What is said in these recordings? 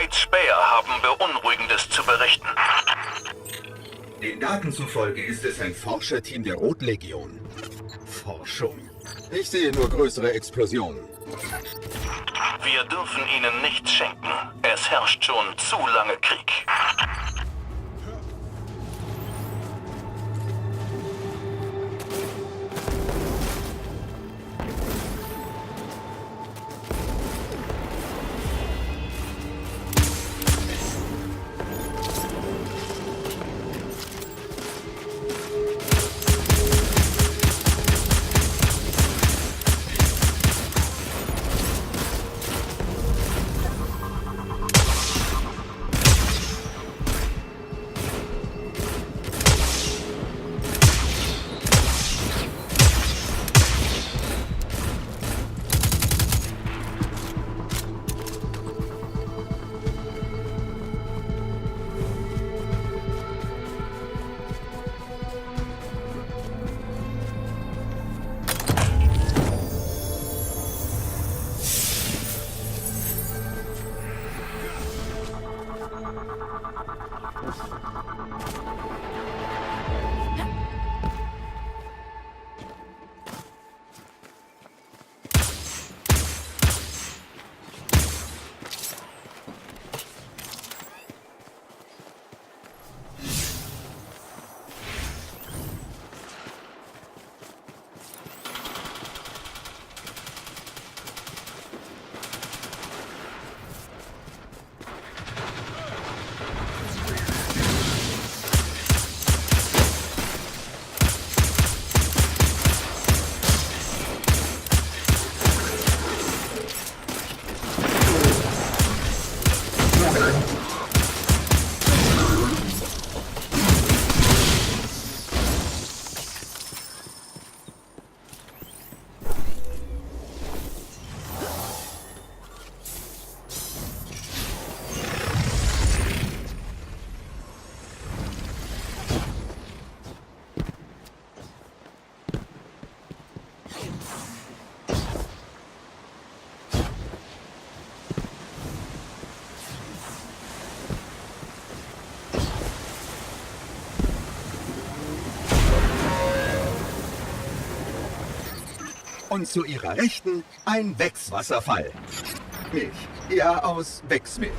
Late Speyer haben Beunruhigendes zu berichten. Den Daten zufolge ist es ein Forscherteam der Rotlegion. Forschung. Ich sehe nur größere Explosionen. Wir dürfen ihnen nichts schenken. Es herrscht schon zu lange Krieg. Und zu ihrer Rechten ein Wex-Wasserfall. Milch. Ja, aus Wex-Milch.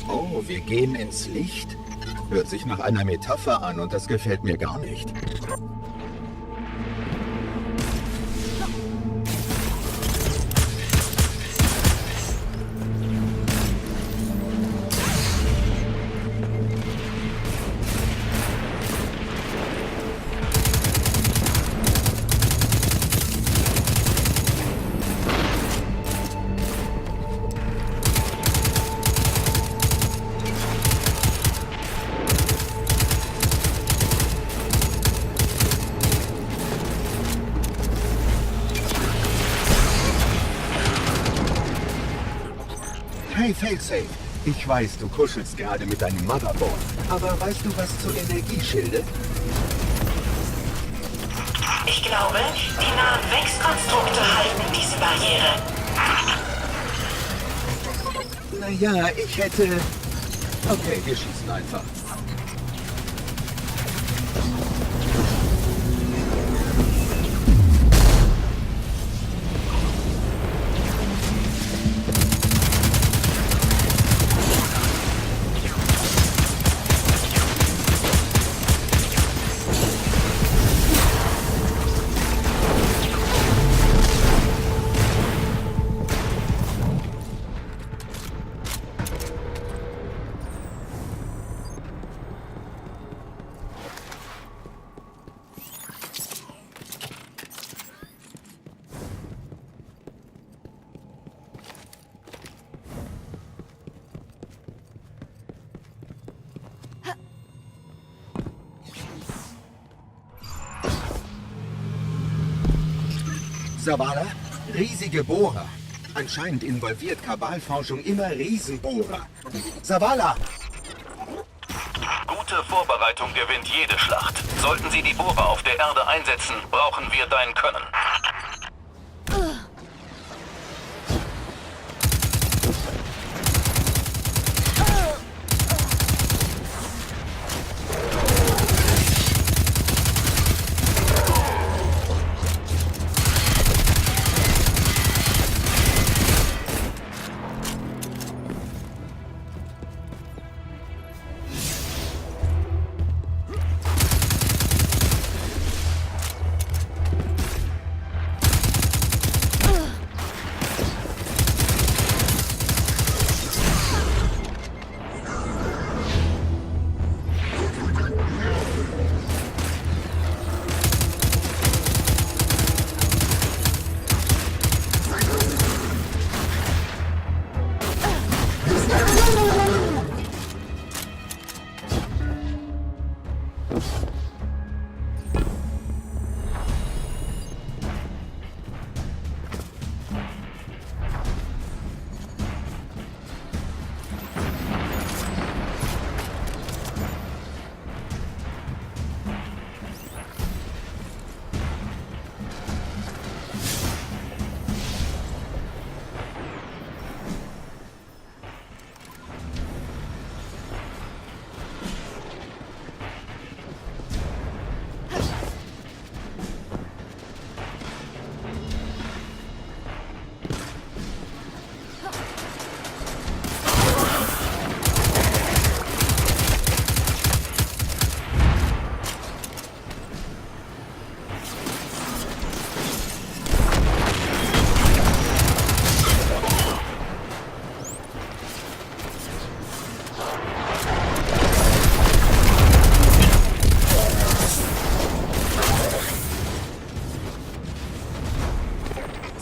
Oh, wir gehen ins Licht? Hört sich nach einer Metapher an und das gefällt mir gar nicht. Hey Failsafe, ich weiß, du kuschelst gerade mit deinem Motherboard, aber weißt du was zu Energieschilde? Ich glaube, die nahen Wex-Konstrukte halten diese Barriere. Naja, ich hätte... Okay, wir schießen einfach. Zavala? Riesige Bohrer. Anscheinend involviert Kabalforschung immer Riesenbohrer. Zavala! Gute Vorbereitung gewinnt jede Schlacht. Sollten sie die Bohrer auf der Erde einsetzen, brauchen wir dein Können.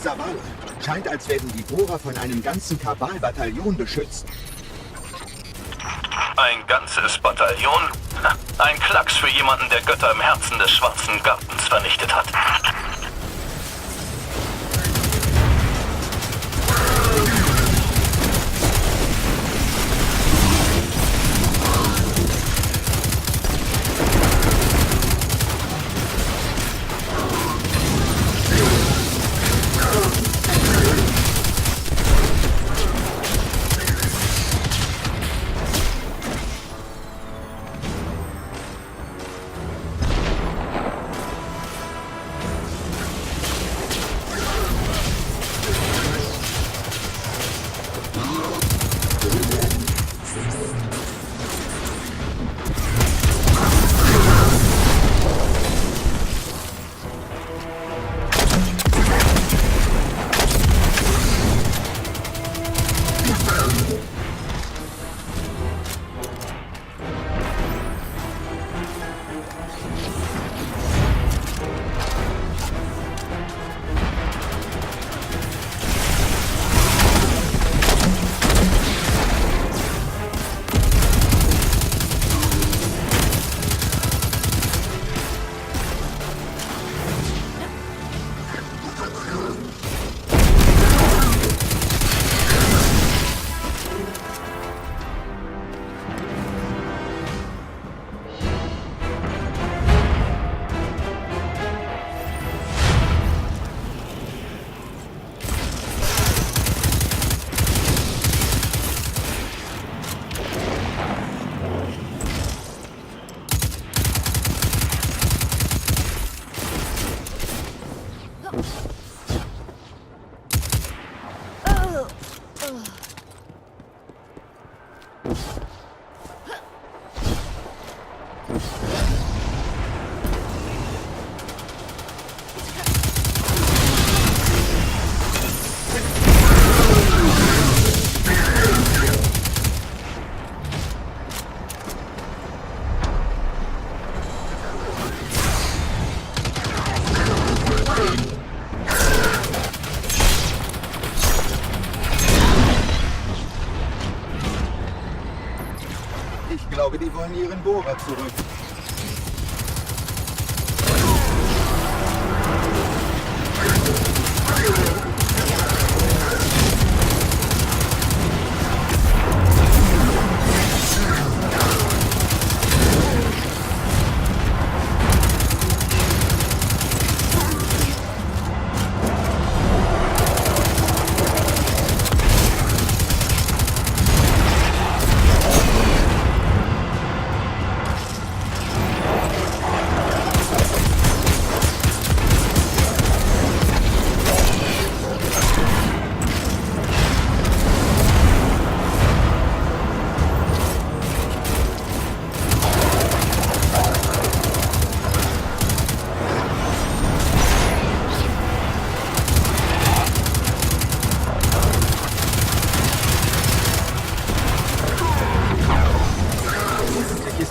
Zavala. Scheint, als werden die Bohrer von einem ganzen Kabal-Bataillon beschützt. Ein ganzes Bataillon? Ein Klacks für jemanden, der Götter im Herzen des Schwarzen Gartens vernichtet hat. Ich glaube, die wollen ihren Bohrer zurück.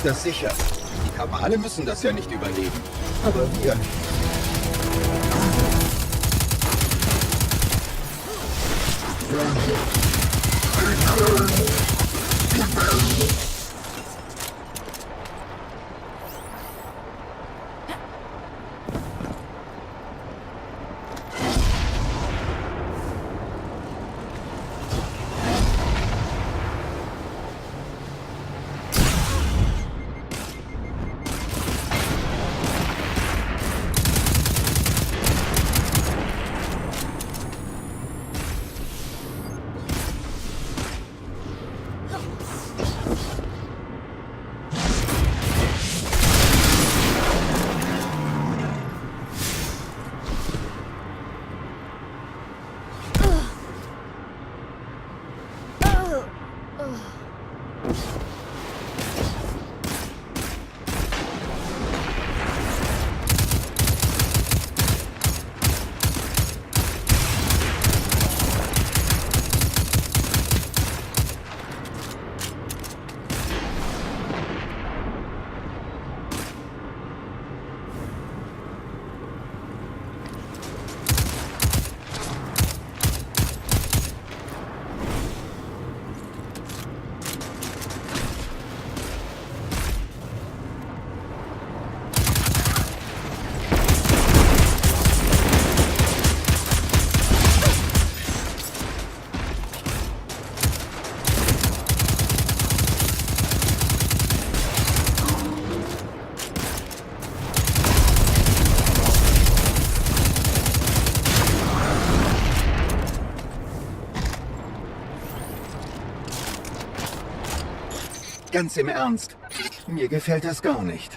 ist das sicher. Die Kabale müssen das ja nicht überleben. Aber wir. Ganz im Ernst, mir gefällt das gar nicht.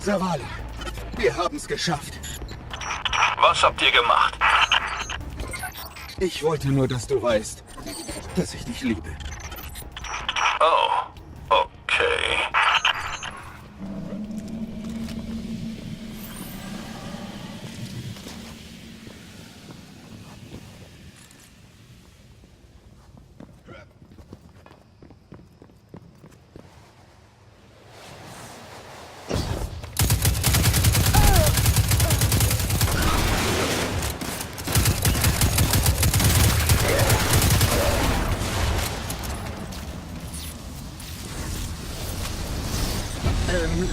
Zavala, wir haben's geschafft. Was habt ihr gemacht? Ich wollte nur, dass du weißt, dass ich dich liebe. Oh, okay.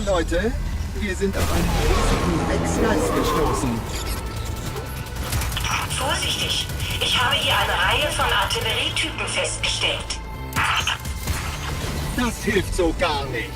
Leute, wir sind auf einen riesigen Wechsgeist gestoßen. Vorsichtig! Ich habe hier eine Reihe von Artillerietypen festgestellt. Das hilft so gar nicht.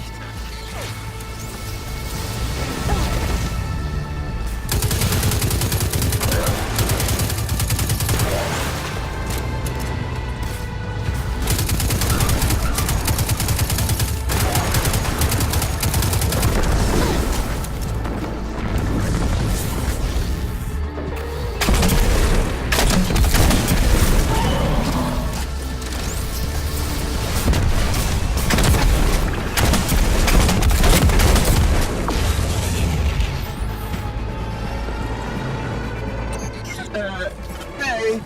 Hey,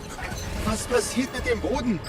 was passiert mit dem Boden?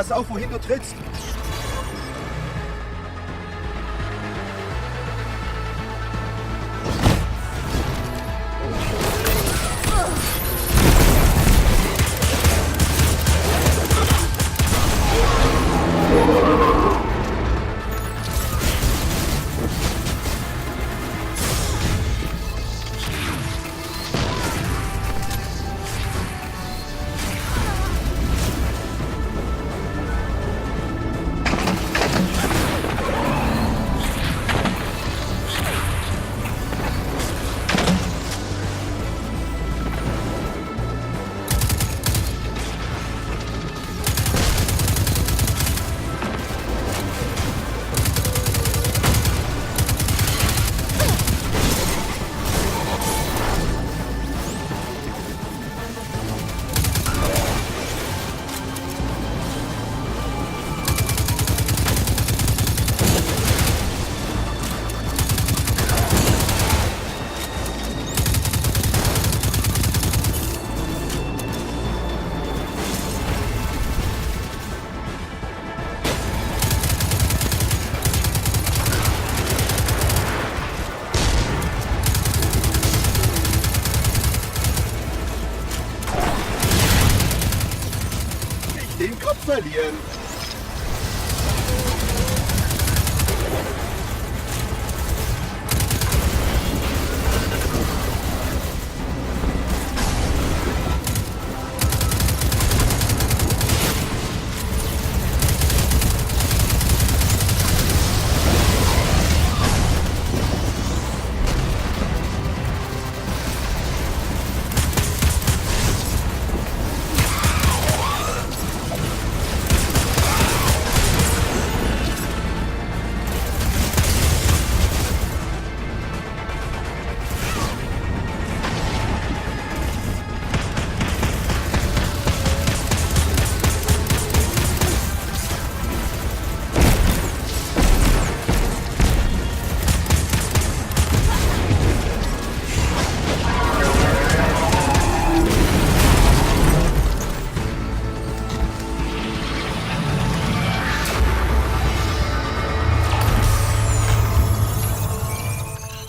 Pass auf, wohin du trittst. Den Kopf verlieren.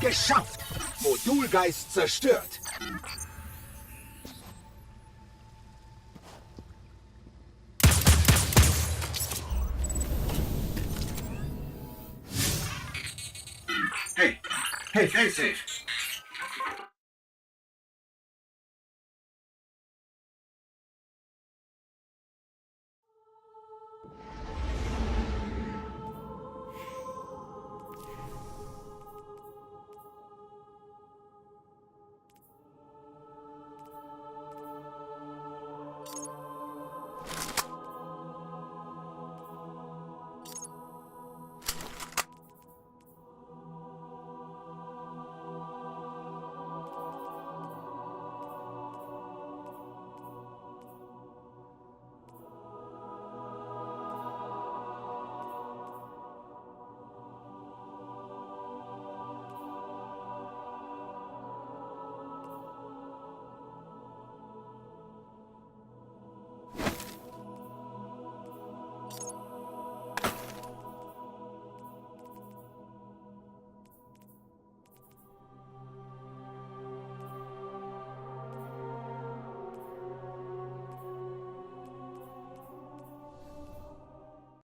Geschafft! Modulgeist zerstört! Hey, Failsafe!